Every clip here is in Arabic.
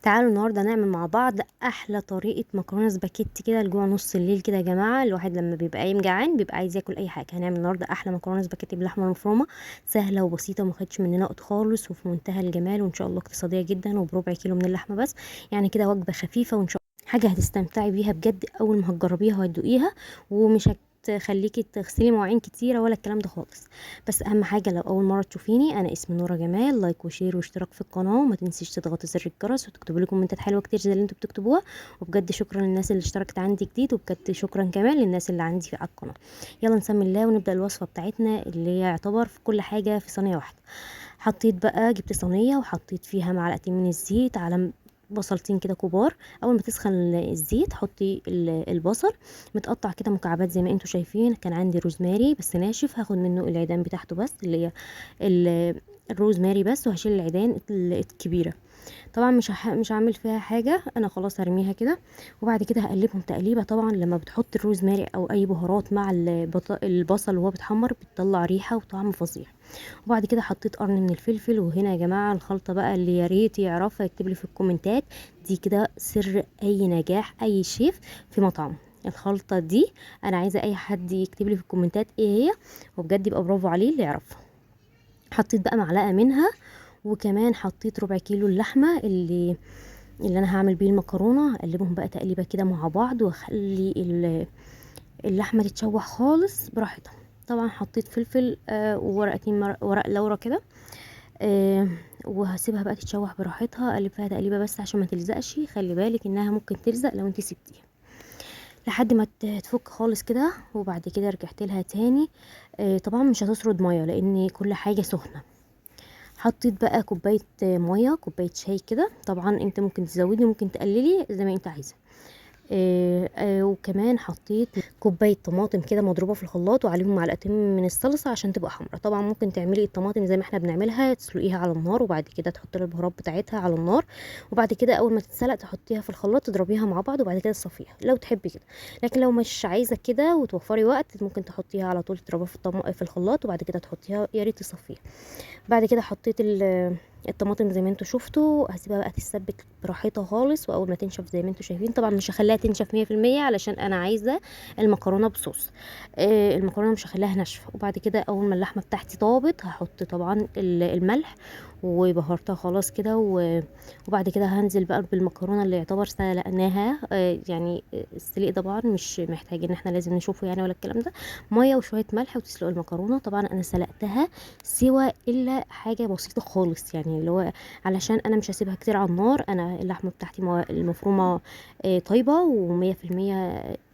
تعالوا النهارده نعمل مع بعض احلى طريقه مكرونه سباكيتي كده لجوع نص الليل كده يا جماعه. الواحد لما بيبقى قايم جعان بيبقى عايز ياكل اي حاجه. هنعمل النهارده احلى مكرونه سباكيتي باللحمه المفرومه، سهله وبسيطه وما خدتش مننا وقت خالص، وفي منتهى الجمال، وان شاء الله اقتصاديه جدا وبربع كيلو من اللحمه بس. يعني كده وجبه خفيفه، وان شاء الله حاجه هتستمتعي بيها بجد. اول ما هتجربيها وهتدوقيها ومش هتخليكي تغسلي مواعين كتيره ولا الكلام ده خالص. بس اهم حاجه لو اول مره تشوفيني، انا اسمي نورة جمال. لايك وشير واشتراك في القناه، وما تنسيش تضغطي زر الجرس وتكتبوا لي كومنتات حلوه كتير زي اللي انتوا بتكتبوها. وبجد شكرا للناس اللي اشتركت عندي جديد، وبجد شكرا كمان للناس اللي عندي على القناه. يلا نسمي الله ونبدا الوصفه بتاعتنا اللي هي يعتبر في كل حاجه في صينيه واحده. حطيت بقى، جبت صينيه وحطيت فيها معلقتين من الزيت على بصلتين كده كبار. اول ما تسخن الزيت حطي البصل متقطع كده مكعبات زي ما انتوا شايفين. كان عندي روزماري بس ناشف، هاخد منه العيدان بتاعته بس، اللي هي الروزماري بس، وهشيل العيدان الكبيره. طبعا مش هعمل فيها حاجه، انا خلاص هرميها كده. وبعد كده هقلبهم تقليبه. طبعا لما بتحط الروزماري او اي بهارات مع البصل وهو بيتحمر بتطلع ريحه وطعم فظيع. وبعد كده حطيت قرن من الفلفل. وهنا يا جماعه الخلطه بقى اللي يا ريت يعرفها يكتب لي في الكومنتات، دي كده سر اي نجاح اي شيف في مطعم. الخلطه دي انا عايزه اي حد يكتب لي في الكومنتات ايه هي، وبجد يبقى برافو عليه اللي يعرفها. حطيت بقى معلقه منها، وكمان حطيت ربع كيلو اللحمه اللي انا هعمل بيه المكرونه. اقلبهم بقى تقليبه كده مع بعض، واخلي اللحمه تتشوح خالص براحتها. طبعا حطيت فلفل وورقتين ورق لورا كده. آه وهسيبها بقى تتشوح براحتها. اقلب فيها تقليبه بس عشان ما تلزقش، خلي بالك انها ممكن تلزق لو انت سبتيها لحد ما تفك خالص كده. وبعد كده رجعت لها تاني. طبعا مش هتسرد ميه لان كل حاجه سخنه. حطيت بقى كوبايه ميه، كوبايه شاي كده. طبعا انت ممكن تزودي ممكن تقللي زي ما انت عايزه. وكمان حطيت كوبايه طماطم كده مضروبه في الخلاط، وعليهم معلقتين من الصلصه عشان تبقى حمرا. طبعا ممكن تعملي الطماطم زي ما احنا بنعملها، تسلقيها على النار وبعد كده تحطي البهارات بتاعتها على النار، وبعد كده اول ما تتسلق تحطيها في الخلاط تضربيها مع بعض وبعد كده تصفيها لو تحبي كده. لكن لو مش عايزه كده وتوفري وقت، ممكن تحطيها على طول تضربيها في الخلاط وبعد كده تحطيها، يا ريت تصفيها. بعد كده حطيت الطماطم زي ما انتوا شفتوا. هسيبها بقى تتسبك براحتها خالص، واول ما تنشف زي ما انتوا شايفين. طبعا مش هخليها تنشف 100% علشان انا عايزه المكرونه بصوص. المكرونه مش هخليها ناشفه. وبعد كده اول ما اللحمه بتاعتي طابت هحط طبعا الملح وبهارتها خلاص كده. وبعد كده هنزل بقى بالمكرونه اللي يعتبر سلقناها. يعني السلق طبعا مش محتاج ان احنا لازم نشوفه يعني ولا الكلام ده. ميه وشويه ملح وتسلق المكرونه. طبعا انا سلقتها سوى الا حاجه بسيطه خالص، يعني اللي هو علشان انا مش هسيبها كتير على النار. انا اللحمه بتاعتي المفرومه طيبه و100%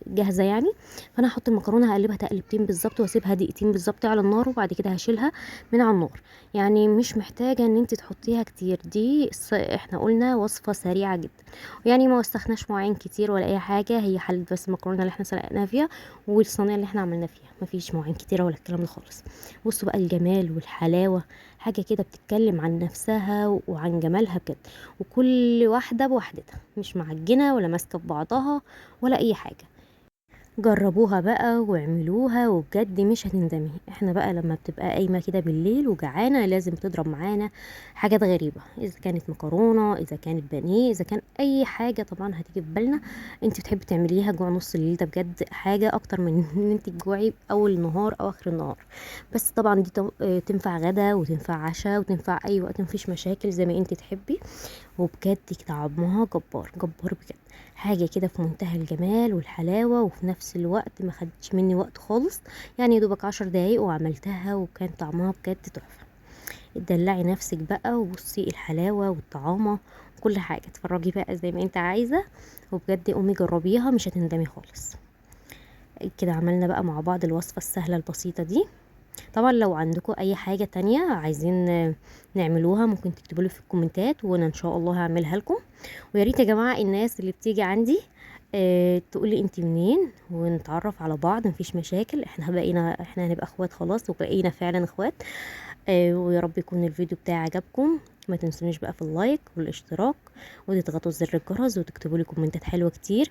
جاهزه يعني. فانا هحط المكرونه هقلبها تقلبتين بالظبط واسيبها دقيقتين بالظبط على النار، وبعد كده هشيلها من على النار. يعني مش محتاجه ان انت تحطيها كتير. دي احنا قلنا وصفه سريعه جدا، يعني ما وسخناش مواعين كتير ولا اي حاجه. هي حله بس المكرونه اللي احنا سلقناها فيها والصينيه اللي احنا عملنا فيها، مفيش مواعين كتيره ولا الكلام ده خالص. بصوا بقى الجمال والحلاوه، حاجه كده بتتكلم عن نفسها وعن جمالها بجد. وكل واحده بوحدتها، مش معجنه ولا ماسكه في بعضها ولا اي حاجه. جربوها بقى واعملوها وبجد مش هتندمي. احنا بقى لما بتبقى قايمه كده بالليل وجعانه لازم تضرب معانا حاجات غريبه، اذا كانت مكرونه، اذا كانت بانيه، اذا كان اي حاجه طبعا هتيجي في بالنا انت بتحبي تعمليها جوع نص الليل. ده بجد حاجه اكتر من ان انت تجوعي اول النهار او اخر النهار. بس طبعا دي تنفع غدا وتنفع عشاء وتنفع اي وقت، مفيش مشاكل زي ما انت تحبي. وبجد طعمها جبار جبار بجد. حاجه كده في منتهى الجمال والحلاوه، وفي نفس الوقت ما خدتش مني وقت خالص. يعني يا دوبك 10 دقايق وعملتها، وكان طعمها بجد تحفه. اتدلعي نفسك بقى وبصي الحلاوه والطعامه وكل حاجه. اتفرجي بقى زي ما انت عايزه، وبجد قومي جربيها مش هتندمي خالص. كده عملنا بقى مع بعض الوصفه السهله البسيطه دي. طبعا لو عندكم اي حاجة تانية عايزين نعملوها ممكن تكتبوا لي في الكومنتات وانا ان شاء الله هعملها لكم. ويا ريت يا جماعة الناس اللي بتيجي عندي تقولي انت منين ونتعرف على بعض، مفيش مشاكل. احنا هنبقى اخوات خلاص، وبقينا فعلا اخوات. ويا رب يكون الفيديو بتاعي عجبكم. ما تنسونيش بقى في اللايك والاشتراك وتضغطوا زر الجرس وتكتبوا لي كومنتات حلوه كتير.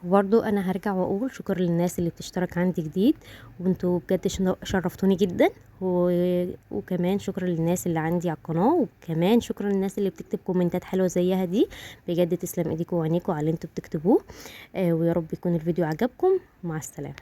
وبرضو انا هرجع واقول شكرا للناس اللي بتشترك عندي جديد، وانتوا بجد شرفتوني جدا. وكمان شكرا للناس اللي عندي على القناه، وكمان شكرا للناس اللي بتكتب كومنتات حلوه زيها دي. بجد تسلم ايديكم وعينيكم على اللي انتوا بتكتبوه. ويا رب يكون الفيديو عجبكم. مع السلامه.